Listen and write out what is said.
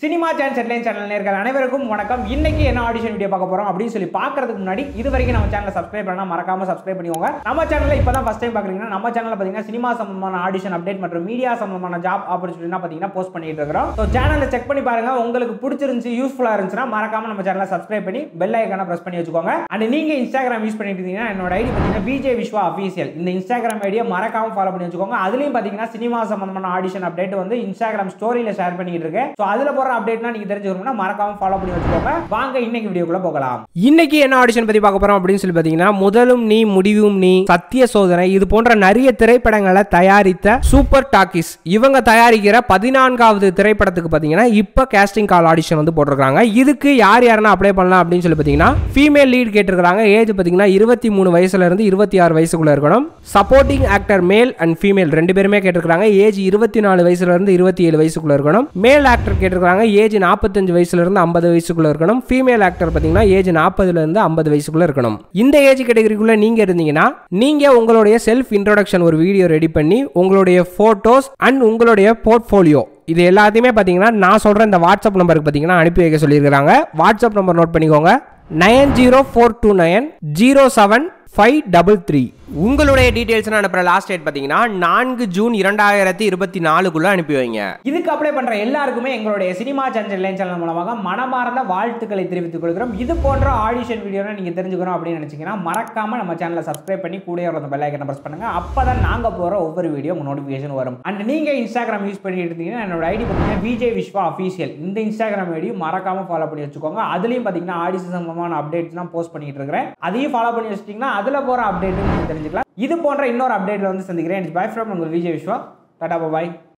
Cinema chance headline channel நேயர்கள் அனைவருக்கும் வணக்கம். இன்னைக்கு என்ன ஆடிஷன் வீடியோ பார்க்க போறோம் அப்படின்னு சொல்லி பார்க்கிறதுக்கு முன்னாடி இது வரைக்கும் நம்ம சேனலை சப்ஸ்கிரைப் பண்ணா மறக்காம சப்ஸ்கிரைப் பண்ணிக்கோங்க. நம்ம சேனல்ல இப்பதான் ஃபர்ஸ்ட் டைம் பாக்குறீங்கன்னா நம்ம சேனல்ல பாத்தீங்கன்னா சினிமா சம்பந்தமான ஆடிஷன் அப்டேட் மற்றும் மீடியா சம்பந்தமான ஜாப் ஆப்பர்ச்சுனிட்டினா பாத்தீங்கன்னா போஸ்ட் பண்ணிட்டு இருக்கோம். சோ சேனலை செக் பண்ணி பாருங்க. உங்களுக்கு பிடிச்சிருந்துச்சு யூஸ்ஃபுல்லா இருந்துச்சுன்னா மறக்காம நம்ம சேனலை சப்ஸ்கிரைப் பண்ணி பெல் ஐகானை பிரஸ் பண்ணி வச்சுக்கோங்க. அண்ட் நீங்க இன்ஸ்டாகிராம் யூஸ் பண்ணிட்டு இருந்தீங்கன்னா என்னோட ஐடி பாத்தீங்கன்னா விஜய் விஸ்வா அபிஷியல். இந்த இன்ஸ்டாகிராம் ஐடியை மறக்காம ஃபாலோ பண்ணி வச்சுக்கோங்க. அதுலயும் பாத்தீங்கன்னா சினிமா சம்பந்தமான ஆடிஷன் அப்டேட் வந்து இன்ஸ்டாகிராம் ஸ்டோரியில ஷேர் பண்ணிட்டு இருக்கேன். சோ அதுல போற அப்டேட்னா நீங்க தெரிஞ்சு மறக்காம ஃபாலோ பண்ணி வச்சுக்கோங்க. வாங்க இன்னைக்கு வீடியோக்குள்ள போகலாம். இன்னைக்கு என்ன ஆடிஷன் பத்தி பார்க்க போறோம் அப்படின்னு சொல்லி பாத்தீங்கன்னா முதலும் நீ முடிவும் நீ, சத்திய சோதனை இது போன்ற நிறைய திரைப்படங்களை தயாரித்த சூப்பர் டாக்கீஸ் இவங்க தயாரிக்கிற 14வது திரைப்படத்துக்கு பாத்தீங்கன்னா இப்ப காஸ்டிங் கால் ஆடிஷன் வந்து போட்டிருக்காங்க. இதுக்கு யார் யாரெல்லாம் அப்ளை பண்ணலாம் அப்படின்னு சொல்லி பாத்தீங்கன்னா ஃபீமேல் லீட் கேட்டிருக்காங்க. ஏஜ் பாத்தீங்கன்னா 23 வயசுல இருந்து 26 வயசுக்குள்ள இருக்கணும். Supporting actor male and female ரெண்டு பேருமே கேட்டிருக்காங்க. ஏஜ் 24 வயசுல இருந்து 27 வயசுக்குள்ள இருக்கணும். மேல் ஆக்டர் கேட்டிருக்காங்க. ஏஜ் 45 வயசுல இருந்து 50 வயசுக்குள்ள இருக்கணும். ஃபீமேல் ஆக்டர் பாத்தீங்கன்னா ஏஜ் 40ல இருந்து 50 வயசுக்குள்ள இருக்கணும். இந்த ஏஜ் கேட்டகரிக்குள்ள நீங்க இருந்தீங்கன்னா நீங்க உங்களுடைய செல்ஃப் இன்ட்ரோடக்ஷன் ஒரு வீடியோ ரெடி பண்ணி உங்களுடைய போட்டோஸ் அண்ட் உங்களுடைய போர்ட்ஃபோலியோ இது எல்லாத்தையுமே பாத்தீங்கன்னா நான் சொல்ற இந்த வாட்ஸ்அப் நம்பருக்கு பாத்தீங்கன்னா அனுப்பி வைக்க சொல்லியிருக்காங்க. வாட்ஸ்அப் நம்பர் நோட் பண்ணிக்கோங்க 9042907533. உங்களுடைய டீடைல்ஸ் அனுப்புற லாஸ்ட் டேட் பாத்தீங்கன்னா 4 ஜூன் 2024 அனுப்பி வைங்க. இதுக்கு அப்ளை பண்ற எல்லாருக்குமே எங்களுடைய சினிமா சான்ஸ் ஹெட்லைன் சேனல் மூலமாக மனமார்ந்த வாழ்த்துக்களை தெரிவித்துக் கொள்கிறோம். இது போன்ற ஆடிஷன் வீடியோவை நீங்க தெரிஞ்சுக்கணும் அப்படின்னு நினைச்சீங்கன்னா மறக்காம நம்ம சேனலை சப்ஸ்கிரைப் பண்ணி கூட வர பெல் ஐகானை பிரஸ் பண்ணுங்க. அப்பதான் நாங்க போற ஒவ்வொரு வீடியோ நோட்டிபிகேஷன் வரும். அண்ட் நீங்க இன்ஸ்டாகிராம் யூஸ் பண்ணிட்டு இருந்தீங்கன்னா என்னோட ஐடி பாத்தீங்கன்னா விஜய் விஸ்வா அபிஷியல். இந்த இன்ஸ்டாகிராம் ஐடி மறக்காம ஃபாலோ பண்ணி வச்சுக்கோங்க. அதுலயும் பாத்தீங்கன்னா ஆடிஷன் சம்பந்தமான அப்டேட்ஸ்லாம் போஸ்ட் பண்ணிட்டு இருக்கிறேன். அதையும் ஃபாலோ பண்ணி வச்சிட்டீங்கன்னா அதுல போற அப்டேட் தெரிஞ்சுக்கலாம். இது போன்ற இன்னொரு அப்டேட்ல வந்து சந்திக்கிறேன். பை ஃப்ரம் உங்கள் விஜய் விஸ்வா. டாடா பாய்.